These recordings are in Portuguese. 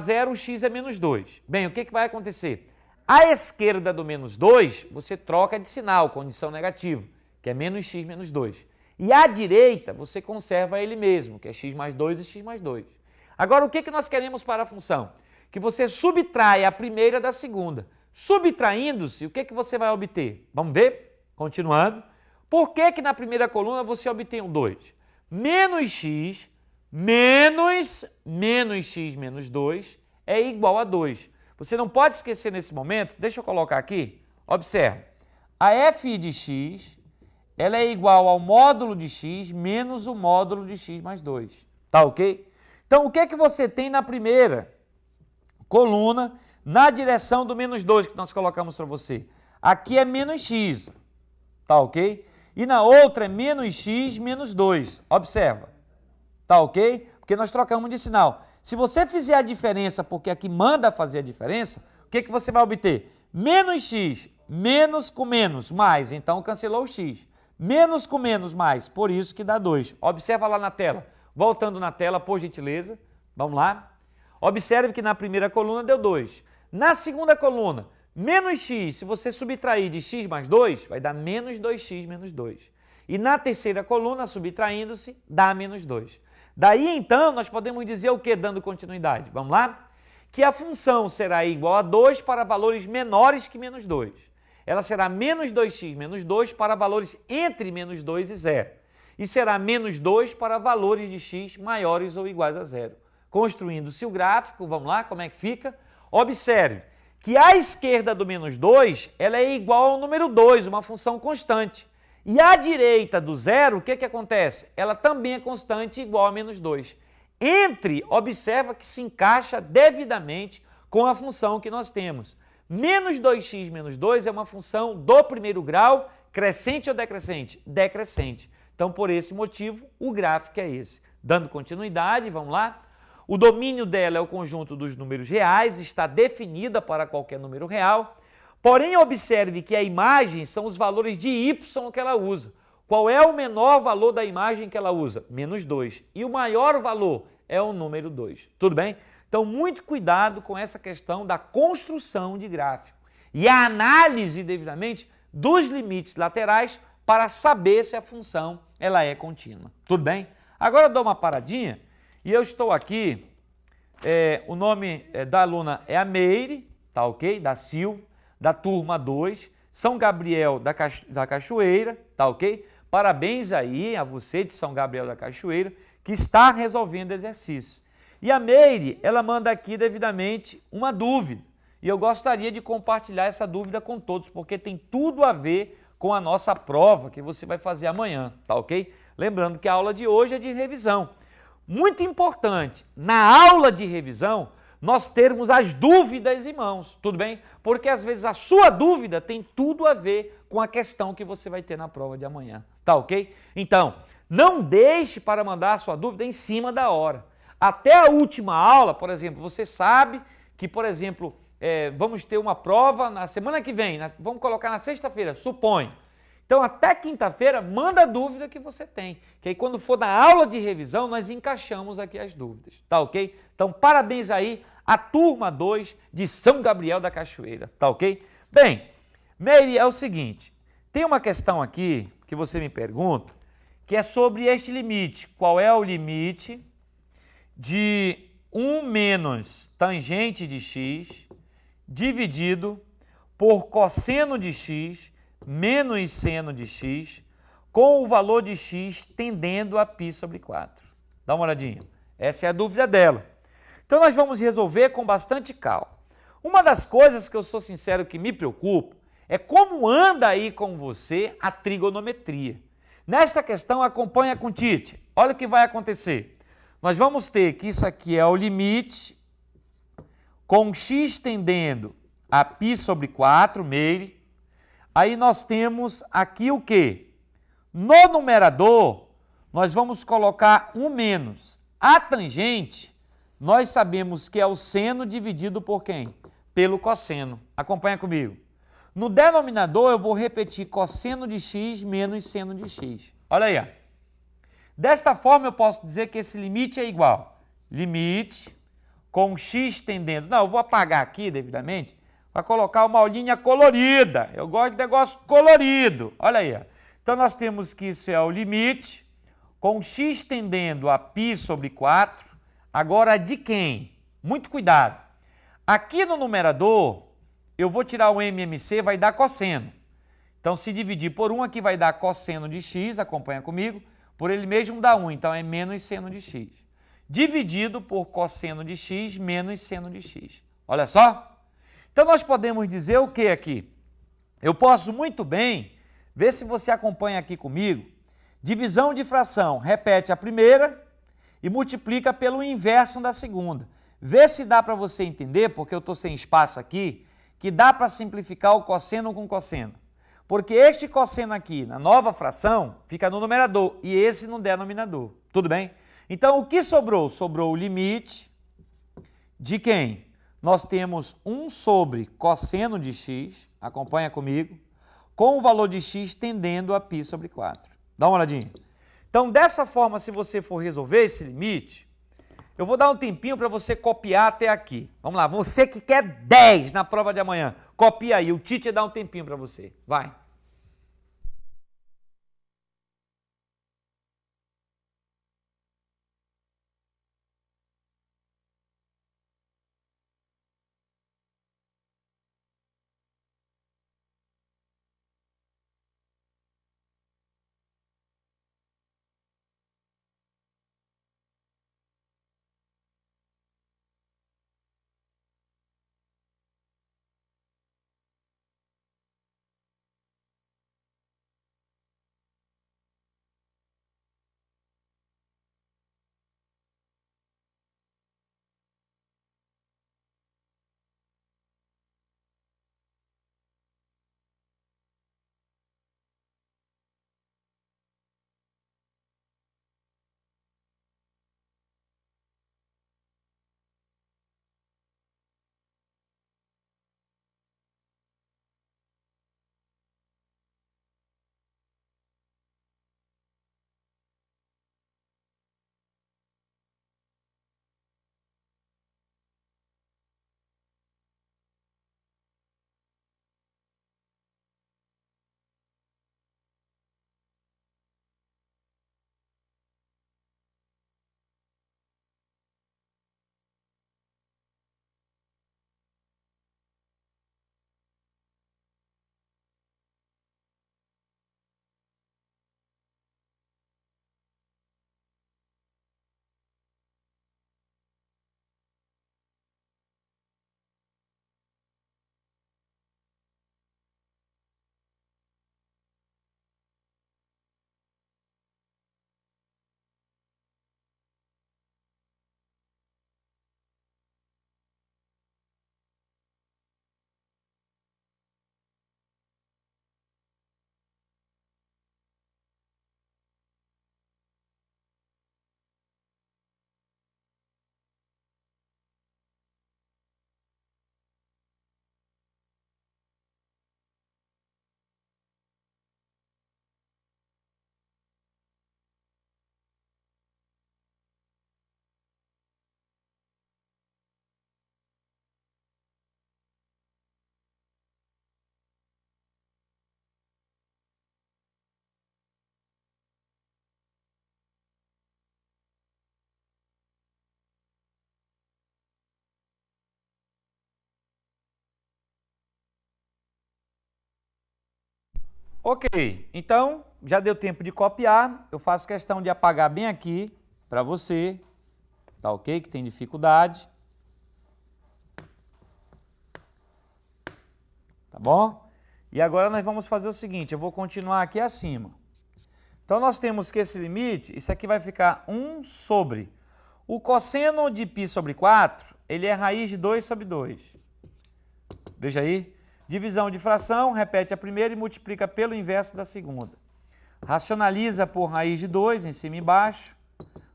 0, x é menos 2. Bem, o que vai acontecer? À esquerda do menos 2, você troca de sinal, condição negativa, que é menos x menos 2. E à direita, você conserva ele mesmo, que é x mais 2 e x mais 2. Agora, o que nós queremos para a função? Que você subtrai a primeira da segunda. Subtraindo-se, o que você vai obter? Vamos ver? Continuando. Por que na primeira coluna você obtém um 2? Menos x menos x menos 2 é igual a 2. Você não pode esquecer nesse momento, deixa eu colocar aqui, observa. A f de x, ela é igual ao módulo de x menos o módulo de x mais 2. Tá ok? Então, o que você tem na primeira coluna, na direção do menos 2 que nós colocamos para você? Aqui é menos x, tá ok? E na outra é menos x menos 2. Observa. Tá ok? Porque nós trocamos de sinal. Se você fizer a diferença, porque aqui manda fazer a diferença, o que você vai obter? Menos x, menos com menos, mais. Então, cancelou o x. Menos com menos, mais. Por isso que dá 2. Observa lá na tela. Voltando na tela, por gentileza. Vamos lá. Observe que na primeira coluna deu 2. Na segunda coluna, menos x, se você subtrair de x mais 2, vai dar menos 2x menos 2. E na terceira coluna, subtraindo-se, dá menos 2. Daí, então, nós podemos dizer o que, dando continuidade? Vamos lá? Que a função será igual a 2 para valores menores que menos 2. Ela será menos 2x menos 2 para valores entre menos 2 e 0. E será menos 2 para valores de x maiores ou iguais a 0. Construindo-se o gráfico, vamos lá, como é que fica? Observe que à esquerda do menos 2, ela é igual ao número 2, uma função constante. E à direita do zero, o que acontece? Ela também é constante igual a menos 2. Entre, observa que se encaixa devidamente com a função que nós temos. Menos 2x menos 2 é uma função do primeiro grau, crescente ou decrescente? Decrescente. Então, por esse motivo, o gráfico é esse. Dando continuidade, vamos lá? O domínio dela é o conjunto dos números reais, está definida para qualquer número real. Porém, observe que a imagem são os valores de y que ela usa. Qual é o menor valor da imagem que ela usa? Menos 2. E o maior valor é o número 2. Tudo bem? Então, muito cuidado com essa questão da construção de gráfico. E a análise, devidamente, dos limites laterais para saber se a função ela é contínua. Tudo bem? Agora eu dou uma paradinha e eu estou aqui, o nome da aluna é a Meire, tá ok? Da Silva. Da turma 2, São Gabriel da Cachoeira, tá ok? Parabéns aí a você de São Gabriel da Cachoeira, que está resolvendo exercício. E a Meire, ela manda aqui devidamente uma dúvida. E eu gostaria de compartilhar essa dúvida com todos, porque tem tudo a ver com a nossa prova que você vai fazer amanhã, tá ok? Lembrando que a aula de hoje é de revisão. Muito importante, na aula de revisão, nós termos as dúvidas em mãos, tudo bem? Porque às vezes a sua dúvida tem tudo a ver com a questão que você vai ter na prova de amanhã, tá ok? Então, não deixe para mandar a sua dúvida em cima da hora. Até a última aula, por exemplo, você sabe que, por exemplo, vamos ter uma prova na semana que vem, vamos colocar na sexta-feira, suponho. Então, até quinta-feira, manda a dúvida que você tem, que aí quando for na aula de revisão, nós encaixamos aqui as dúvidas, tá ok? Então, parabéns aí a turma 2 de São Gabriel da Cachoeira, tá ok? Bem, Meire, é o seguinte, tem uma questão aqui que você me pergunta, que é sobre este limite. Qual é o limite de 1 menos tangente de x dividido por cosseno de x menos seno de x com o valor de x tendendo a π sobre 4. Dá uma olhadinha. Essa é a dúvida dela. Então, nós vamos resolver com bastante calma. Uma das coisas que eu sou sincero que me preocupa é como anda aí com você a trigonometria. Nesta questão, acompanha com Tite. Olha o que vai acontecer. Nós vamos ter que isso aqui é o limite com x tendendo a π sobre 4, Meire. Aí nós temos aqui o quê? No numerador, nós vamos colocar 1 menos. A tangente, nós sabemos que é o seno dividido por quem? Pelo cosseno. Acompanha comigo. No denominador, eu vou repetir cosseno de x menos seno de x. Olha aí. Ó. Desta forma, eu posso dizer que esse limite é igual. Limite com x tendendo... Não, eu vou apagar aqui devidamente para colocar uma linha colorida. Eu gosto de negócio colorido. Olha aí. Ó. Então, nós temos que isso é o limite com x tendendo a π sobre 4. Agora, de quem? Muito cuidado. Aqui no numerador, eu vou tirar o MMC, vai dar cosseno. Então, se dividir por 1, aqui vai dar cosseno de x, acompanha comigo, por ele mesmo dá 1, então é menos seno de x. Dividido por cosseno de x menos seno de x. Olha só. Então, nós podemos dizer o que aqui? Eu posso muito bem, ver se você acompanha aqui comigo, divisão de fração, repete a primeira e multiplica pelo inverso da segunda. Vê se dá para você entender, porque eu estou sem espaço aqui, que dá para simplificar o cosseno com cosseno. Porque este cosseno aqui, na nova fração, fica no numerador e esse no denominador. Tudo bem? Então, o que sobrou? Sobrou o limite de quem? Nós temos 1 sobre cosseno de x, acompanha comigo, com o valor de x tendendo a π sobre 4. Dá uma olhadinha. Então, dessa forma, se você for resolver esse limite, eu vou dar um tempinho para você copiar até aqui. Vamos lá, você que quer 10 na prova de amanhã, copia aí, o teacher dá um tempinho para você. Vai. Ok, então já deu tempo de copiar, eu faço questão de apagar bem aqui para você, tá ok? Que tem dificuldade. Tá bom? E agora nós vamos fazer o seguinte, eu vou continuar aqui acima. Então nós temos que esse limite, isso aqui vai ficar 1 sobre. O cosseno de π sobre 4, ele é raiz de 2 sobre 2. Veja aí. Divisão de fração, repete a primeira e multiplica pelo inverso da segunda. Racionaliza por raiz de 2, em cima e embaixo.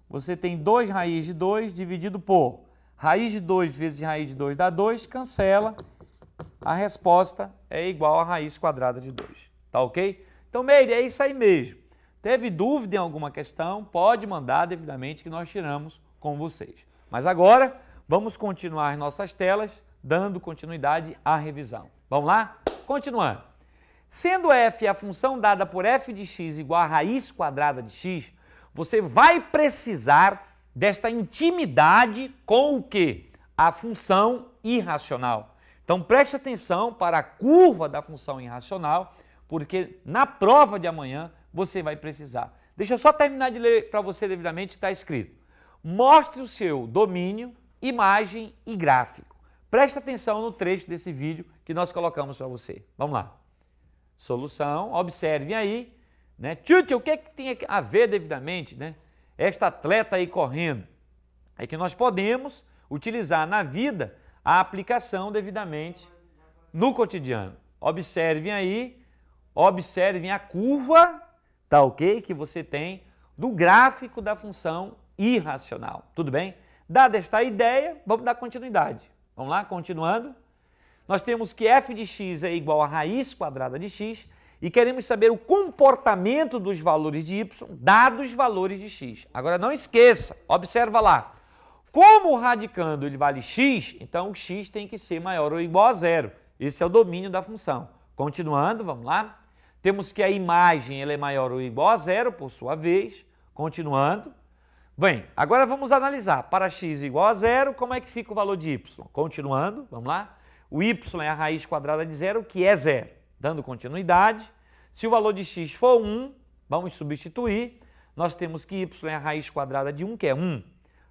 Você tem 2 raiz de 2 dividido por raiz de 2 vezes raiz de 2 dá 2, cancela. A resposta é igual a raiz quadrada de 2. Tá ok? Então, Meire, é isso aí mesmo. Teve dúvida em alguma questão? Pode mandar devidamente que nós tiramos com vocês. Mas agora, Vamos continuar nossas telas, dando continuidade à revisão. Vamos lá? Continuando. Sendo f a função dada por f de x igual a raiz quadrada de x, você vai precisar desta intimidade com o quê? A função irracional. Então preste atenção para a curva da função irracional, porque na prova de amanhã você vai precisar. Deixa eu só terminar de ler para você devidamente o que está escrito. Mostre o seu domínio, imagem e gráfico. Preste atenção no trecho desse vídeo que nós colocamos para você. Vamos lá. Solução, observem aí, né? Tchutch, o que é que tem a ver devidamente, né? Esta atleta aí correndo. É que nós podemos utilizar na vida a aplicação devidamente no cotidiano. Observem aí, observem a curva, tá ok? Que você tem do gráfico da função irracional. Tudo bem? Dada esta ideia, vamos dar continuidade. Vamos lá, continuando. Nós temos que f de x é igual a raiz quadrada de x e queremos saber o comportamento dos valores de y dados os valores de x. Agora não esqueça, observa lá. Como o radicando ele vale x, então o x tem que ser maior ou igual a zero. Esse é o domínio da função. Continuando, vamos lá. Temos que a imagem ela é maior ou igual a zero, por sua vez. Continuando. Bem, agora vamos analisar. Para x igual a zero, como é que fica o valor de y? Continuando, vamos lá. O y é a raiz quadrada de zero, que é zero. Dando continuidade. Se o valor de x for 1, vamos substituir. Nós temos que y é a raiz quadrada de 1, que é 1.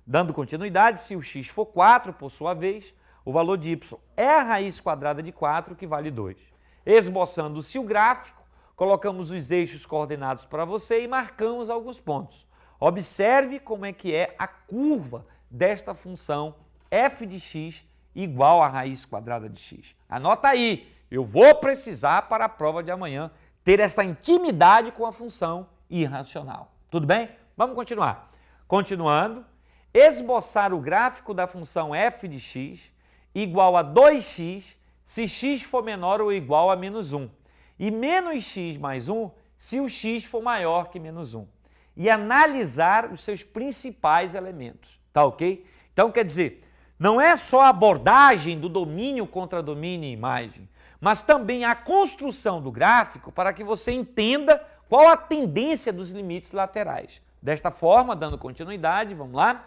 Dando continuidade, se o x for 4, por sua vez, o valor de y é a raiz quadrada de 4, que vale 2. Esboçando-se o gráfico, colocamos os eixos coordenados para você e marcamos alguns pontos. Observe como é que é a curva desta função f de x igual a raiz quadrada de x. Anota aí, eu vou precisar para a prova de amanhã ter esta intimidade com a função irracional. Tudo bem? Vamos continuar. Continuando, esboçar o gráfico da função f de x igual a 2x se x for menor ou igual a menos 1 e menos x mais 1 se o x for maior que menos 1 e analisar os seus principais elementos. Tá ok? Então quer dizer, não é só a abordagem do domínio contra domínio e imagem, mas também a construção do gráfico para que você entenda qual a tendência dos limites laterais. Desta forma, dando continuidade, vamos lá.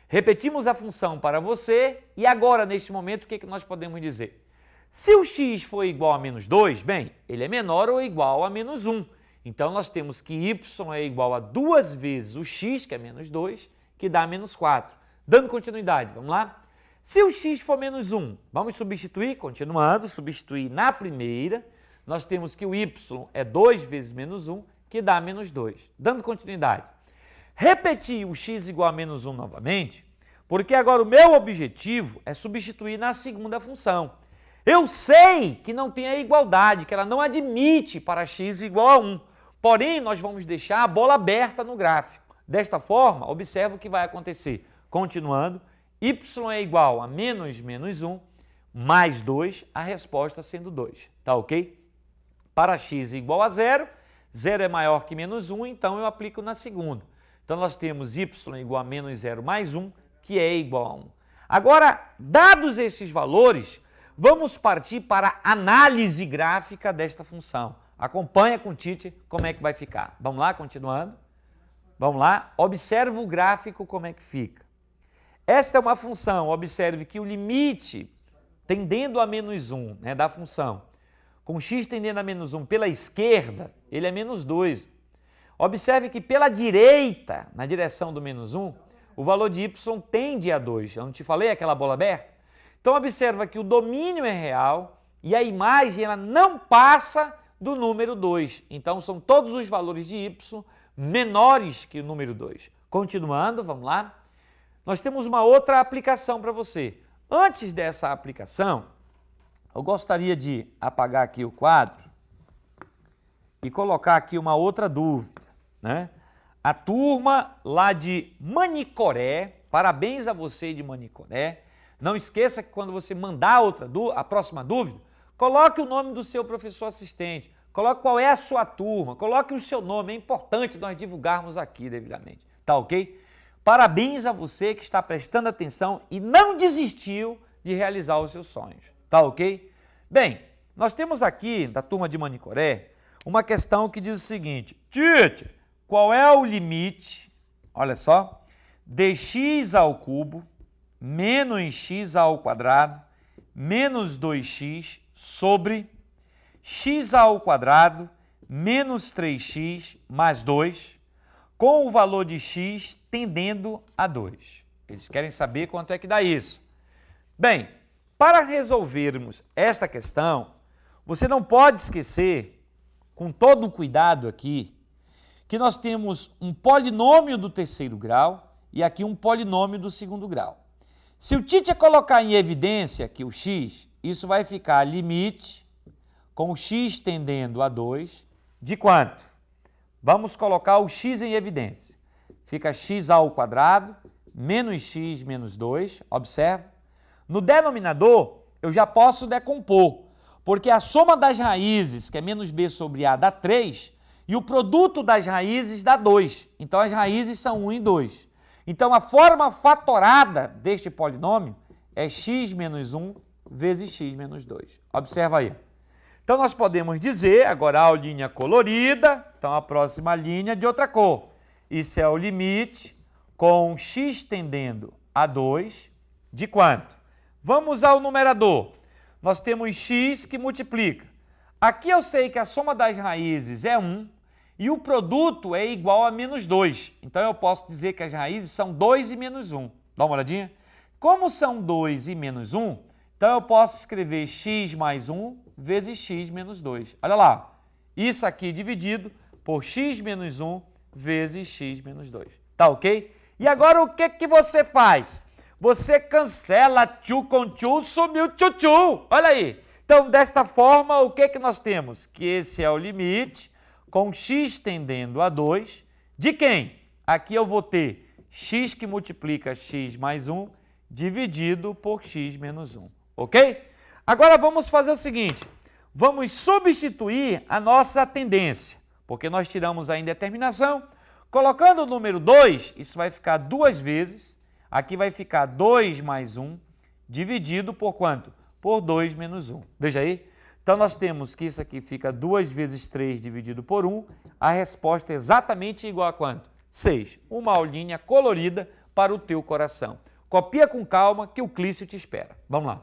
Repetimos a função para você e agora, neste momento, o que nós podemos dizer? Se o x for igual a menos 2, bem, ele é menor ou igual a menos 1. Então, nós temos que y é igual a 2 vezes o x, que é menos 2, que dá menos 4. Dando continuidade, vamos lá? Se o x for menos 1, vamos substituir, continuando, substituir na primeira, nós temos que o y é 2 vezes menos 1, que dá menos 2. Dando continuidade. Repetir o x igual a menos 1 novamente, porque agora o meu objetivo é substituir na segunda função. Eu sei que não tem a igualdade, que ela não admite para x igual a 1. Porém, nós vamos deixar a bola aberta no gráfico. Desta forma, observa o que vai acontecer. Continuando, y é igual a menos 1 mais 2, a resposta sendo 2. Tá ok? Para x igual a 0, 0 é maior que menos 1, então eu aplico na segunda. Então, nós temos y igual a menos 0 mais 1, que é igual a 1. Agora, dados esses valores, vamos partir para a análise gráfica desta função. Acompanha com o Tite como é que vai ficar. Vamos lá, continuando. Vamos lá, observa o gráfico como é que fica. Esta é uma função, observe que o limite tendendo a menos 1, né, da função, com x tendendo a menos 1 pela esquerda, ele é menos 2. Observe que pela direita, na direção do menos 1, o valor de y tende a 2. Eu não te falei aquela bola aberta? Então, observa que o domínio é real e a imagem ela não passa do número 2. Então, são todos os valores de y menores que o número 2. Continuando, vamos lá. Nós temos uma outra aplicação para você. Antes dessa aplicação, eu gostaria de apagar aqui o quadro e colocar aqui uma outra dúvida, né? A turma lá de Manicoré, parabéns a você de Manicoré. Não esqueça que quando você mandar a próxima dúvida, coloque o nome do seu professor assistente, coloque qual é a sua turma, coloque o seu nome, é importante nós divulgarmos aqui devidamente, tá ok? Parabéns a você que está prestando atenção e não desistiu de realizar os seus sonhos. Tá ok? Bem, nós temos aqui, da turma de Manicoré, uma questão que diz o seguinte: Tite, qual é o limite, olha só, de x ao cubo menos x ao quadrado menos 2x sobre x ao quadrado menos 3x mais 2, com o valor de x tendendo a 2. Eles querem saber quanto é que dá isso. Bem, para resolvermos esta questão, você não pode esquecer, com todo o cuidado aqui, que nós temos um polinômio do terceiro grau e aqui um polinômio do segundo grau. Se o Tite colocar em evidência aqui o x, isso vai ficar limite com o x tendendo a 2 de quanto? Vamos colocar o x em evidência. Fica x ao quadrado menos x menos 2, observa. No denominador, eu já posso decompor, porque a soma das raízes, que é menos b sobre a, dá 3, e o produto das raízes dá 2. Então, as raízes são 1 e 2. Então, a forma fatorada deste polinômio é x menos 1 vezes x menos 2. Observa aí. Então, nós podemos dizer, agora a aulinha colorida, então a próxima linha de outra cor. Isso é o limite com x tendendo a 2 de quanto? Vamos ao numerador. Nós temos x que multiplica. Aqui eu sei que a soma das raízes é 1 e o produto é igual a menos 2. Então, eu posso dizer que as raízes são 2 e menos 1. Dá uma olhadinha? Como são 2 e menos 1, então eu posso escrever x mais 1 vezes x menos 2. Olha lá, isso aqui dividido por x menos 1 vezes x menos 2. Tá ok? E agora o que que você faz? Você cancela tchu com tchu, sumiu tchu tchu. Olha aí. Então, desta forma, o que que nós temos? Que esse é o limite com x tendendo a 2, de quem? Aqui eu vou ter x que multiplica x mais 1 dividido por x menos 1, ok? Agora vamos fazer o seguinte, vamos substituir a nossa tendência, porque nós tiramos a indeterminação, colocando o número 2, isso vai ficar 2 vezes, aqui vai ficar 2 mais 1 dividido por quanto? Por 2 menos 1, veja aí. Então, nós temos que isso aqui fica 2 vezes 3 dividido por 1. A resposta é exatamente igual a quanto? 6. Uma aulinha colorida para o teu coração. Copia com calma que o Clício te espera. Vamos lá.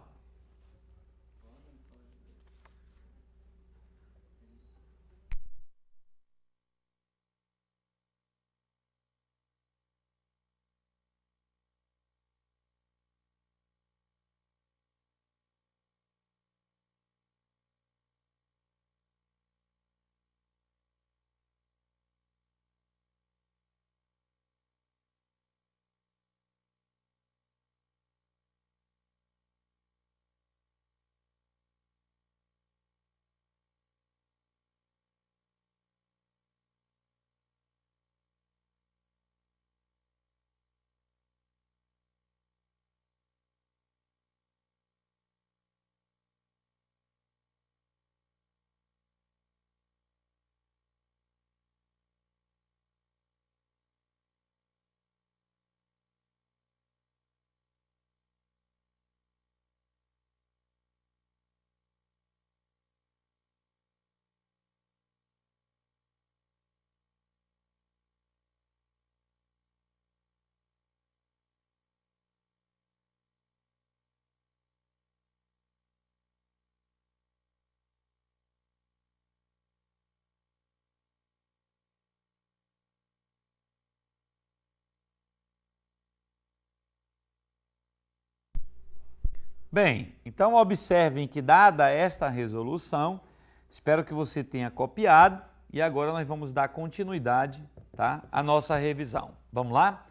Bem, então observem que dada esta resolução, espero que você tenha copiado e agora nós vamos dar continuidade, tá, à nossa revisão. Vamos lá?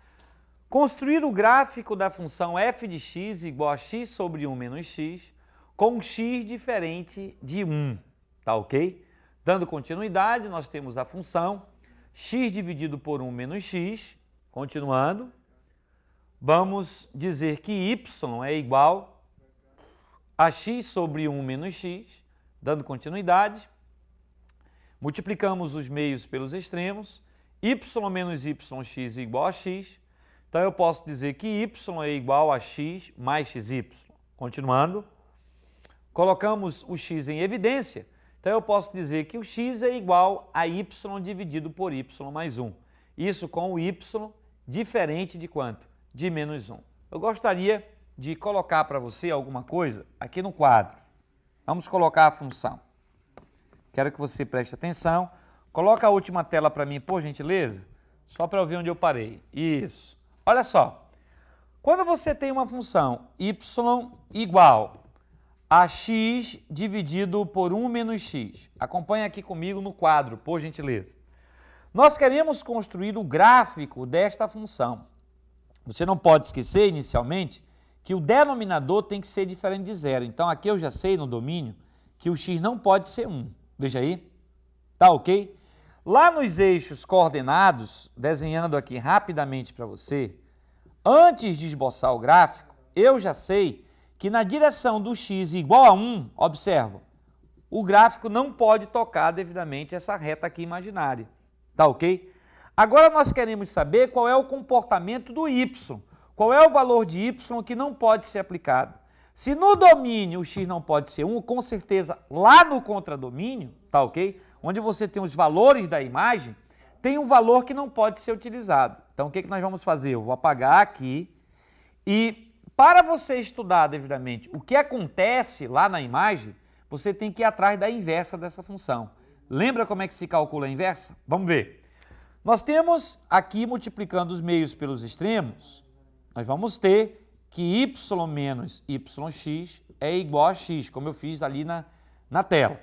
Construir o gráfico da função f de x igual a x sobre 1 menos x com x diferente de 1, tá ok? Dando continuidade, nós temos a função x dividido por 1 menos x, continuando, vamos dizer que y é igual a x sobre 1 menos x, dando continuidade, multiplicamos os meios pelos extremos, y menos yx igual a x, Então eu posso dizer que y é igual a x mais xy. Continuando, colocamos o x em evidência, então eu posso dizer que o x é igual a y dividido por y mais 1. Isso com o y diferente de quanto? De menos 1. Eu gostaria de colocar para você alguma coisa aqui no quadro. Vamos colocar a função. Quero que você preste atenção. Coloca a última tela para mim, por gentileza, só para eu ver onde eu parei. Isso. Olha só. Quando você tem uma função y igual a x dividido por 1 menos x, acompanha aqui comigo no quadro, por gentileza. Nós queremos construir o gráfico desta função. Você não pode esquecer, inicialmente, que o denominador tem que ser diferente de zero. Então, aqui eu já sei no domínio que o x não pode ser 1. Veja aí. Tá ok? Lá nos eixos coordenados, desenhando aqui rapidamente para você, antes de esboçar o gráfico, eu já sei que na direção do x igual a 1, observa, o gráfico não pode tocar devidamente essa reta aqui imaginária. Tá ok? Agora nós queremos saber qual é o comportamento do y. Qual é o valor de y que não pode ser aplicado? Se no domínio o x não pode ser 1, com certeza lá no contradomínio, tá ok? Onde você tem os valores da imagem, tem um valor que não pode ser utilizado. Então o que nós vamos fazer? Eu vou apagar aqui e para você estudar devidamente o que acontece lá na imagem, você tem que ir atrás da inversa dessa função. Lembra como é que se calcula a inversa? Vamos ver. Nós temos aqui, multiplicando os meios pelos extremos, nós vamos ter que y menos yx é igual a x, como eu fiz ali na tela.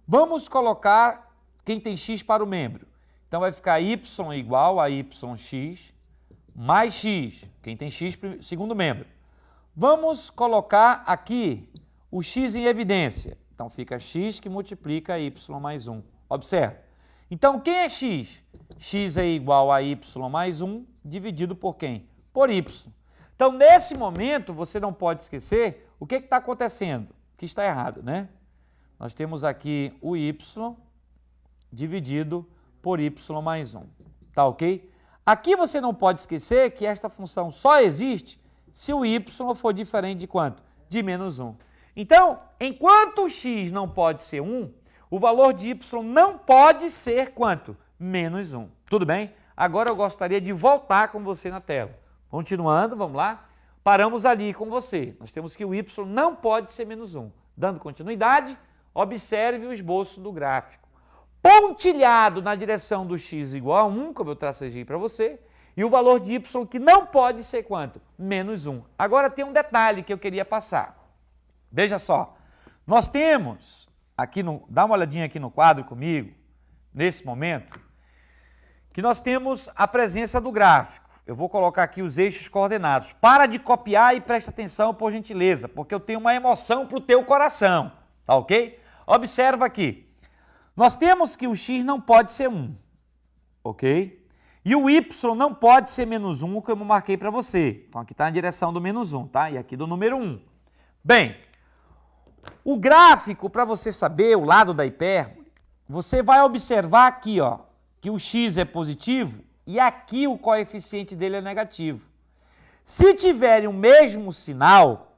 Vamos colocar quem tem x para o membro. Então vai ficar y igual a yx mais x, quem tem x segundo membro. Vamos colocar aqui o x em evidência. Então fica x que multiplica y mais 1. Observe. Então quem é x? X é igual a y mais 1 dividido por quem? Por y. Então nesse momento você não pode esquecer o que está acontecendo, que está errado, né? Nós temos aqui o y dividido por y mais 1. Tá ok? Aqui você não pode esquecer que esta função só existe se o y for diferente de quanto? De menos 1. Então, enquanto o x não pode ser 1, o valor de y não pode ser quanto? Menos 1. Tudo bem? Agora eu gostaria de voltar com você na tela. Continuando, vamos lá. Paramos ali com você. Nós temos que o y não pode ser menos 1. Dando continuidade, observe o esboço do gráfico. Pontilhado na direção do x igual a 1, como eu tracejei para você, e o valor de y que não pode ser quanto? Menos 1. Agora tem um detalhe que eu queria passar. Veja só, nós temos, aqui dá uma olhadinha aqui no quadro comigo, nesse momento, que nós temos a presença do gráfico. Eu vou colocar aqui os eixos coordenados. Para de copiar e presta atenção, por gentileza, porque eu tenho uma emoção para o teu coração, tá ok? Observa aqui. Nós temos que o x não pode ser 1, ok? E o y não pode ser menos 1, como eu marquei para você. Então aqui está na direção do menos 1, tá? E aqui do número 1. Bem, o gráfico, para você saber o lado da hipérbole, você vai observar aqui, ó, que o x é positivo e aqui o coeficiente dele é negativo. Se tiverem o mesmo sinal,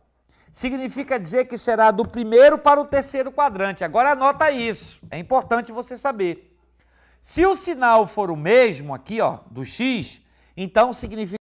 significa dizer que será do primeiro para o terceiro quadrante. Agora anota isso, é importante você saber. Se o sinal for o mesmo aqui, ó, do x, então significa